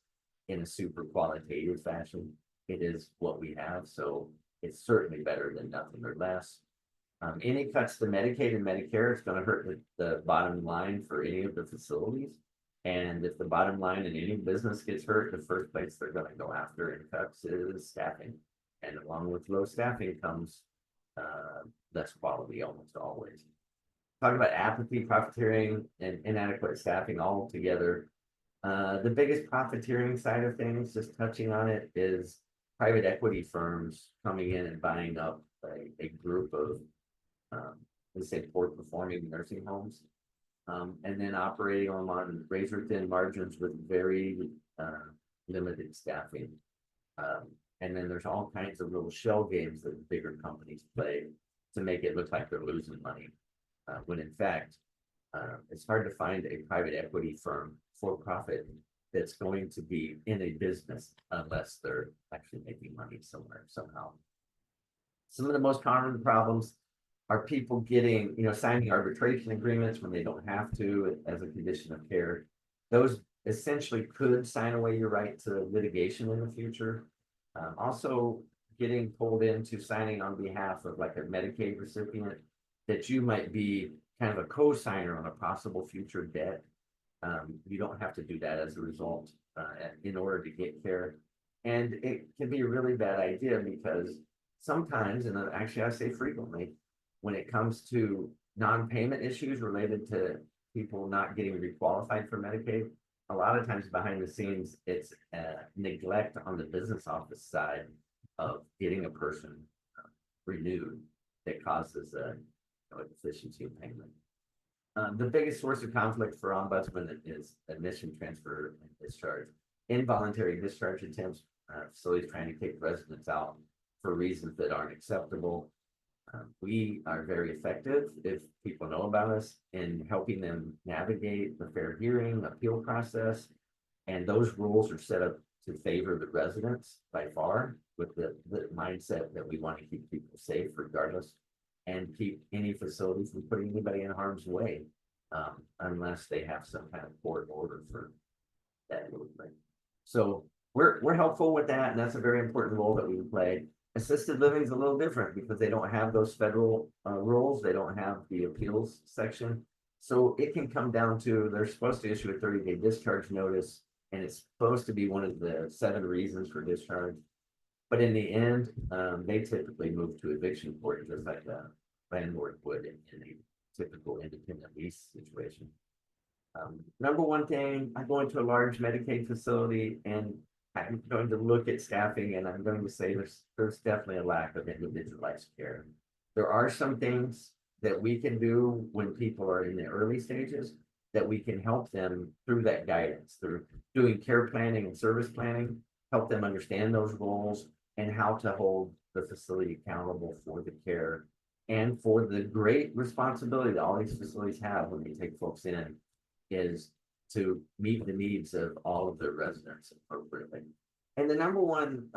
in a super qualitative fashion. It is what we have, so it's certainly better than nothing or less. Any cuts to Medicaid and Medicare, it's going to hurt the bottom line for any of the facilities. And if the bottom line in any business gets hurt, the first place they're going to go after in cuts is staffing. And along with low staffing comes less quality almost always. Talk about apathy, profiteering, and inadequate staffing all together. The biggest profiteering side of things, just touching on it, is private equity firms coming in and buying up a group of, let's say, poor performing nursing homes, and then operating on razor thin margins with very limited staffing. And then there's all kinds of little shell games that bigger companies play to make it look like they're losing money. When in fact, it's hard to find a private equity firm for profit that's going to be in a business unless they're actually making money somewhere, somehow. Some of the most common problems are people getting, signing arbitration agreements when they don't have to as a condition of care. Those essentially could sign away your right to litigation in the future. Also getting pulled into signing on behalf of like a Medicaid recipient that you might be kind of a co-signer on a possible future debt. You don't have to do that as a result in order to get care. And it can be a really bad idea because sometimes, and actually I say frequently, when it comes to non-payment issues related to people not getting requalified for Medicaid, a lot of times behind the scenes, it's neglect on the business office side of getting a person renewed that causes a deficiency in payment. The biggest source of conflict for ombudsmen is admission, transfer, and discharge. Involuntary discharge attempts, facilities trying to kick residents out for reasons that aren't acceptable. We are very effective, if people know about us, in helping them navigate the fair hearing appeal process. And those rules are set up to favor the residents by far, with the mindset that we want to keep people safe regardless, and keep any facility from putting anybody in harm's way, unless they have some kind of court order for that movement. So we're helpful with that, and that's a very important role that we play. Assisted living is a little different because they don't have those federal rules. They don't have the appeals section. So it can come down to, they're supposed to issue a 30-day discharge notice, and it's supposed to be one of the 7 reasons for discharge. But in the end, they typically move to eviction court, just like a landlord would in a typical independent lease situation. Number one thing, I go into a large Medicaid facility and I'm going to look at staffing, and I'm going to say there's definitely a lack of individualized care. There are some things that we can do when people are in the early stages that we can help them through that guidance, through doing care planning and service planning, help them understand those roles and how to hold the facility accountable for the care and for the great responsibility that all these facilities have when they take folks in, is to meet the needs of all of their residents appropriately. And the number one,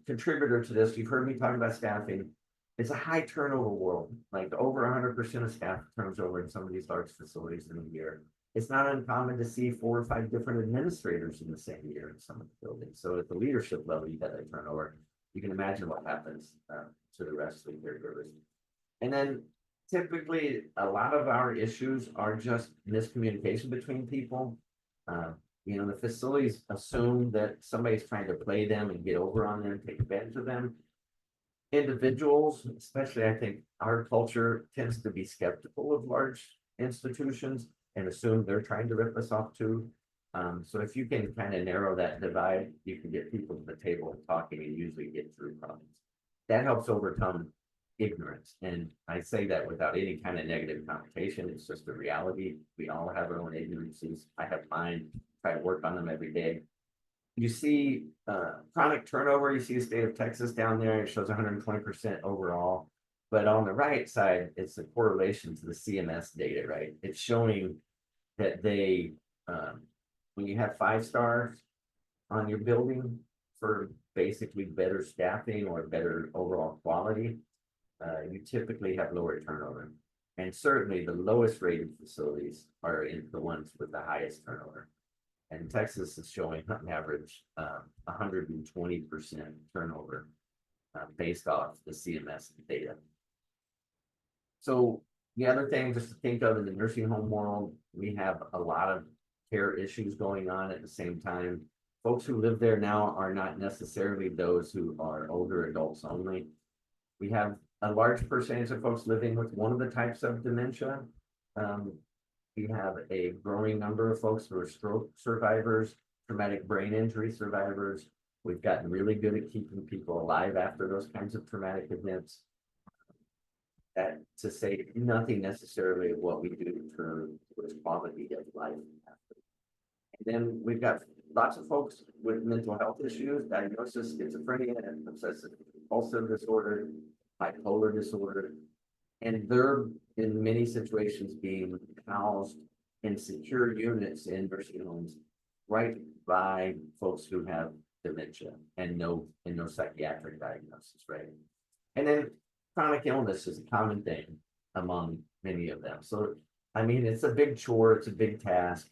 contributor to this, you've heard me talk about staffing. It's a high turnover world. Like over 100% of staff turns over in some of these large facilities in a year. It's not uncommon to see 4 or 5 different administrators in the same year in some of the buildings. So at the leadership level, you got that turnover. You can imagine what happens to the rest of the caregivers. And then typically, a lot of our issues are just miscommunication between people. The facilities assume that somebody's trying to play them and get over on them, take advantage of them. Individuals, especially, I think our culture tends to be skeptical of large institutions and assume they're trying to rip us off too. So if you can kind of narrow that divide, you can get people to the table talking and usually get through problems. That helps overcome ignorance. And I say that without any kind of negative connotation. It's just a reality. We all have our own ignorances. I have mine, try to work on them every day. You see chronic turnover. You see the state of Texas down there. It shows 120% overall. But on the right side, it's a correlation to the CMS data, right? It's showing that they, when you have 5 stars on your building for basically better staffing or better overall quality, you typically have lower turnover. And certainly the lowest rated facilities are in the ones with the highest turnover. And Texas is showing on average 120% turnover based off the CMS data. So the other thing just to think of in the nursing home world, we have a lot of care issues going on at the same time. Folks who live there now are not necessarily those who are older adults only. We have a large percentage of folks living with one of the types of dementia. We have a growing number of folks who are stroke survivors, traumatic brain injury survivors. We've gotten really good at keeping people alive after those kinds of traumatic events. That to say nothing necessarily of what we do for quality of life. And then we've got lots of folks with mental health issues, diagnosis, schizophrenia, and obsessive compulsive disorder, bipolar disorder. And they're in many situations being housed in secure units in nursing homes right by folks who have dementia and no psychiatric diagnosis, right? And then chronic illness is a common thing among many of them. So, I mean, it's a big chore, it's a big task.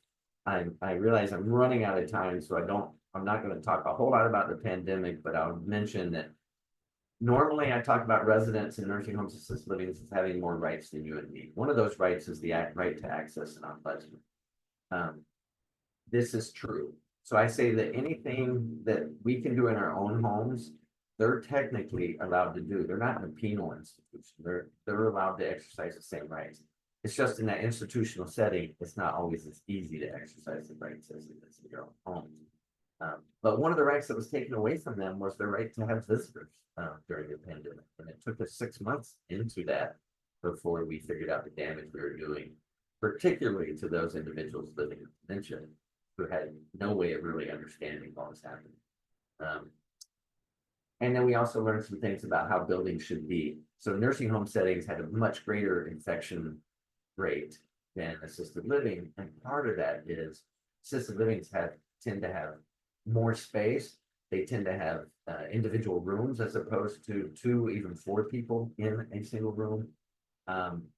I realize I'm running out of time, so I'm not going to talk a whole lot about the pandemic, but I'll mention that normally I talk about residents in nursing homes, assisted living as having more rights than you and me. One of those rights is the right to access an ombudsman. This is true. So I say that anything that we can do in our own homes, they're technically allowed to do. They're not in a penal institution. They're allowed to exercise the same rights. It's just in that institutional setting, it's not always as easy to exercise the rights as it is in your own home. But one of the rights that was taken away from them was the right to have visitors during the pandemic. And it took us 6 months into that before we figured out the damage we were doing, particularly to those individuals living with dementia who had no way of really understanding what was happening. And then we also learned some things about how buildings should be. So nursing home settings had a much greater infection rate than assisted living. And part of that is assisted livings tend to have more space. They tend to have individual rooms as opposed to 2, even 4 people in a single room.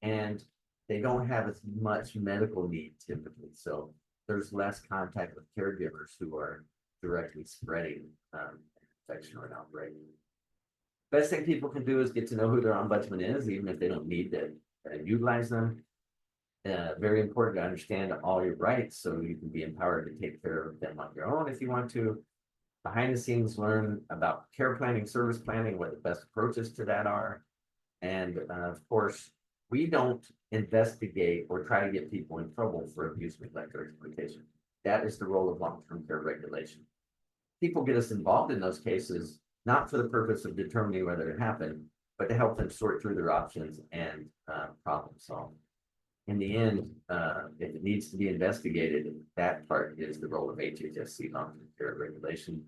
And they don't have as much medical need typically. So there's less contact with caregivers who are directly spreading infection or an outbreak. Best thing people can do is get to know who their ombudsman is, even if they don't need to utilize them. Very important to understand all your rights so you can be empowered to take care of them on your own if you want to. Behind the scenes, learn about care planning, service planning, what the best approaches to that are. And of course, we don't investigate or try to get people in trouble for abuse, neglect, or exploitation. That is the role of long-term care regulation. People get us involved in those cases, not for the purpose of determining whether it happened, but to help them sort through their options and problem solve. In the end, if it needs to be investigated, that part is the role of HHSC long-term care regulation.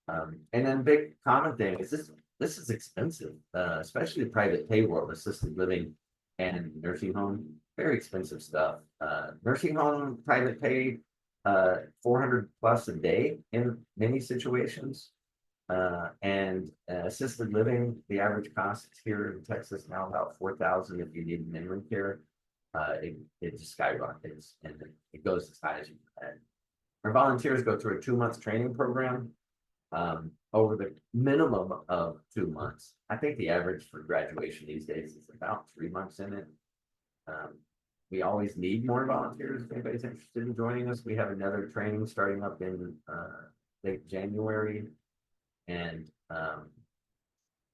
And then big common thing is this is expensive, especially the private pay world, assisted living and nursing home, very expensive stuff. Nursing home private pay, $400 plus a day in many situations. And assisted living, the average cost here in Texas now about $4,000 if you need minimum care. It just skyrockets and it goes as high as you can. Our volunteers go through a 2-month training program over the minimum of 2 months. I think the average for graduation these days is about 3 months in it. We always need more volunteers. If anybody's interested in joining us, we have another training starting up in late January, and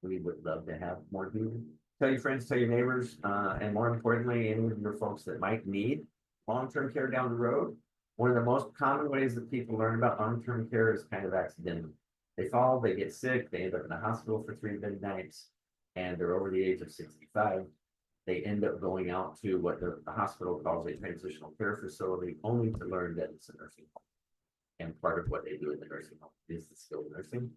we would love to have more people. Tell your friends, tell your neighbors, and more importantly, any of your folks that might need long-term care down the road. One of the most common ways that people learn about long-term care is kind of accidental. They fall, they get sick, they end up in the hospital for 3 midnights, and they're over the age of 65. They end up going out to what the hospital calls a transitional care facility, only to learn that it's a nursing home. And part of what they do in the nursing home is the skilled nursing.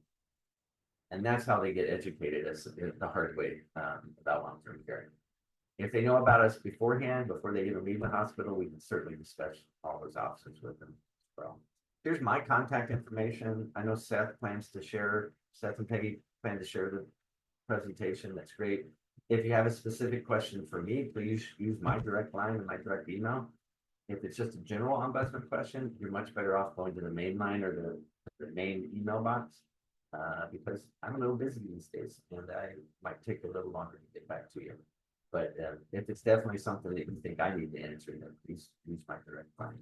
And that's how they get educated as the hard way about long-term care. If they know about us beforehand, before they even leave the hospital, we can certainly discuss all those options with them as well. Here's my contact information. I know Seth and Peggy plan to share the presentation. That's great. if you have a specific question for me, please use my direct line and my direct email. If it's just a general ombudsman question, you're much better off going to the main line or the main email box. Because I'm a little busy these days and I might take a little longer to get back to you. But if it's definitely something that you think I need to answer, then please use my direct line.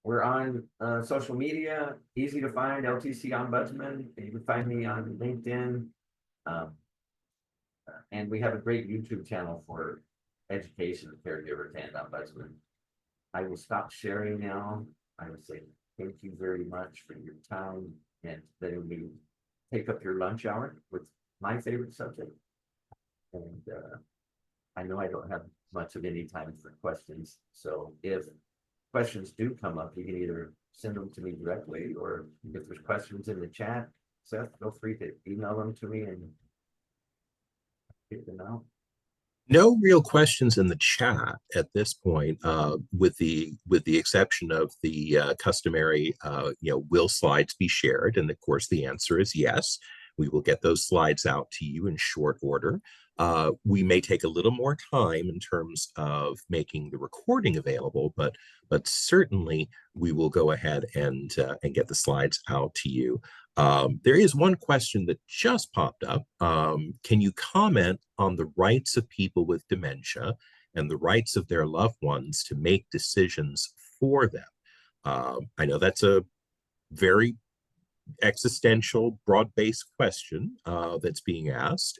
We're on social media, easy to find, LTC Ombudsman. You can find me on LinkedIn. And we have a great YouTube channel for education of caregivers and ombudsman. I will stop sharing now. I would say thank you very much for your time and letting me take up your lunch hour with my favorite subject. And I know I don't have much of any time for questions. So if questions do come up, you can either send them to me directly, or if there's questions in the chat, Seth, feel free to email them to me and get them out. No real questions in the chat at this point, with the exception of the customary, will slides be shared? And of course, the answer is yes. We will get those slides out to you in short order. We may take a little more time in terms of making the recording available, but certainly we will go ahead and get the slides out to you. There is one question that just popped up. Can you comment on the rights of people with dementia and the rights of their loved ones to make decisions for them? I know that's a very existential, broad-based question that's being asked.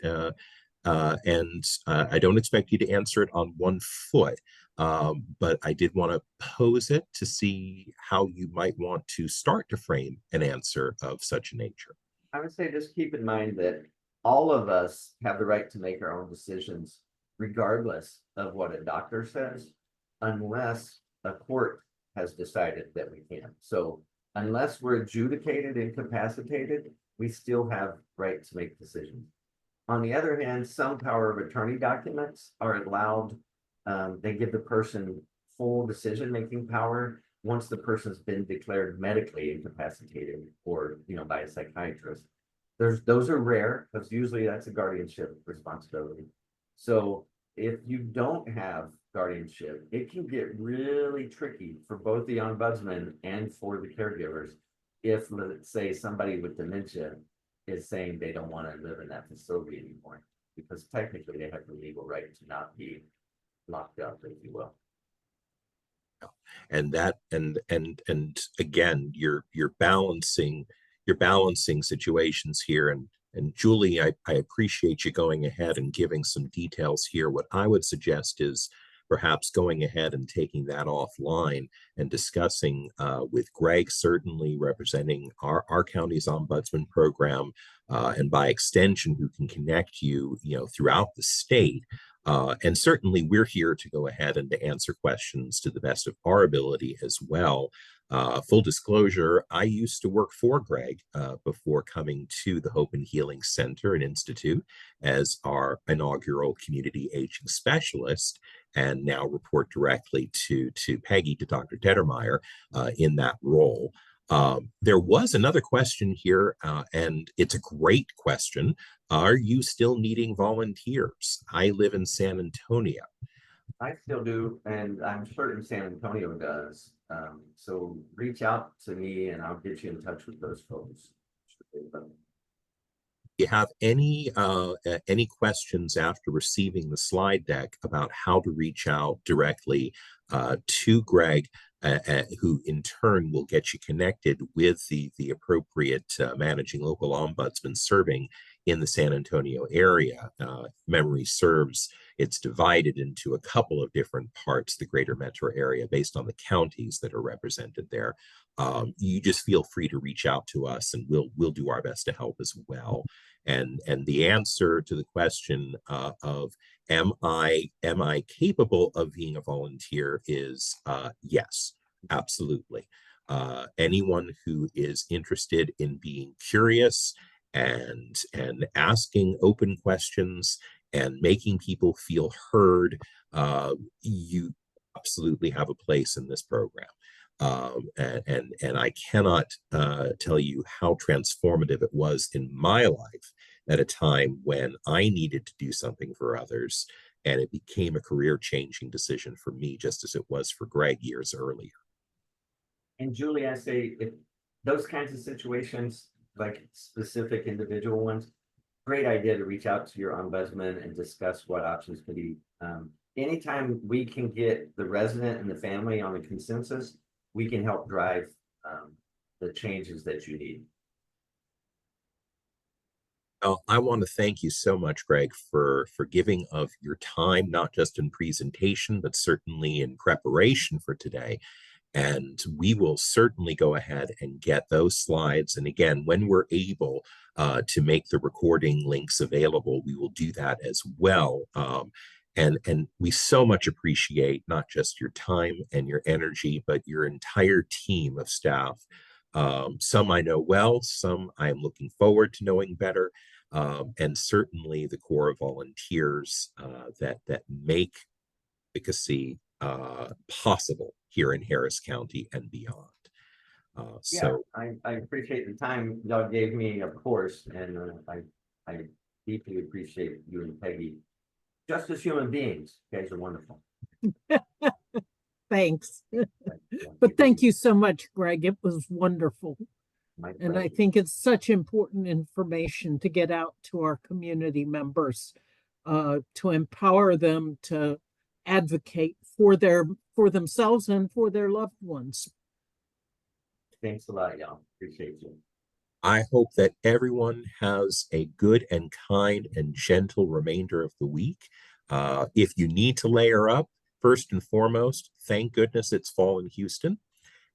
And I don't expect you to answer it on one foot, but I did want to pose it to see how you might want to start to frame an answer of such a nature. I would say just keep in mind that all of us have the right to make our own decisions, regardless of what a doctor says, unless a court has decided that we can. So unless we're adjudicated incapacitated, we still have right to make decisions. On the other hand, some power of attorney documents are allowed. They give the person full decision-making power once the person's been declared medically incapacitated or, by a psychiatrist. Those are rare because usually that's a guardianship responsibility. So if you don't have guardianship, it can get really tricky for both the ombudsman and for the caregivers. If, let's say, somebody with dementia is saying they don't want to live in that facility anymore, because technically they have the legal right to not be locked up, if you will. And that and again, you're balancing situations here. And Julie, I appreciate you going ahead and giving some details here. What I would suggest is perhaps going ahead and taking that offline and discussing with Greg, certainly representing our county's ombudsman program, and by extension, who can connect you, throughout the state. And certainly we're here to go ahead and to answer questions to the best of our ability as well. Full disclosure, I used to work for Greg before coming to the Hope and Healing Center and Institute as our inaugural community aging specialist, and now report directly to Peggy, to Dr. Dettermeyer, in that role. There was another question here, and it's a great question. Are you still needing volunteers? I live in San Antonio. I still do, and I'm certain San Antonio does. So reach out to me and I'll get you in touch with those folks. You have any questions after receiving the slide deck about how to reach out directly to Greg, who in turn will get you connected with the appropriate managing local ombudsman serving in the San Antonio area. Memory serves, it's divided into a couple of different parts, the greater metro area, based on the counties that are represented there. You just feel free to reach out to us, and we'll do our best to help as well. And the answer to the question of am I capable of being a volunteer is yes, absolutely. Anyone who is interested in being curious and asking open questions and making people feel heard, you absolutely have a place in this program. And I cannot tell you how transformative it was in my life at a time when I needed to do something for others. And it became a career-changing decision for me, just as it was for Greg years earlier. And Julie, I say, if those kinds of situations, like specific individual ones, great idea to reach out to your ombudsman and discuss what options could be. Anytime we can get the resident and the family on a consensus, we can help drive the changes that you need. I want to thank you so much, Greg, for giving of your time, not just in presentation, but certainly in preparation for today. And we will certainly go ahead and get those slides. And again, when we're able to make the recording links available, we will do that as well. And we so much appreciate not just your time and your energy, but your entire team of staff. Some I know well, some I am looking forward to knowing better, and certainly the core of volunteers that make advocacy possible here in Harris County and beyond. So I appreciate the time y'all gave me, of course, and I deeply appreciate you and Peggy. Just as human beings, you guys are wonderful. Thanks. But thank you so much, Greg. It was wonderful. And I think it's such important information to get out to our community members, to empower them to advocate for themselves and for their loved ones. Thanks a lot, y'all. Appreciate you. I hope that everyone has a good and kind and gentle remainder of the week. If you need to layer up, first and foremost, thank goodness it's fall in Houston.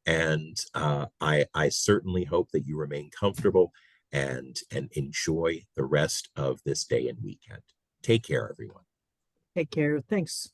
And I certainly hope that you remain comfortable and enjoy the rest of this day and weekend. Take care, everyone. Take care. Thanks.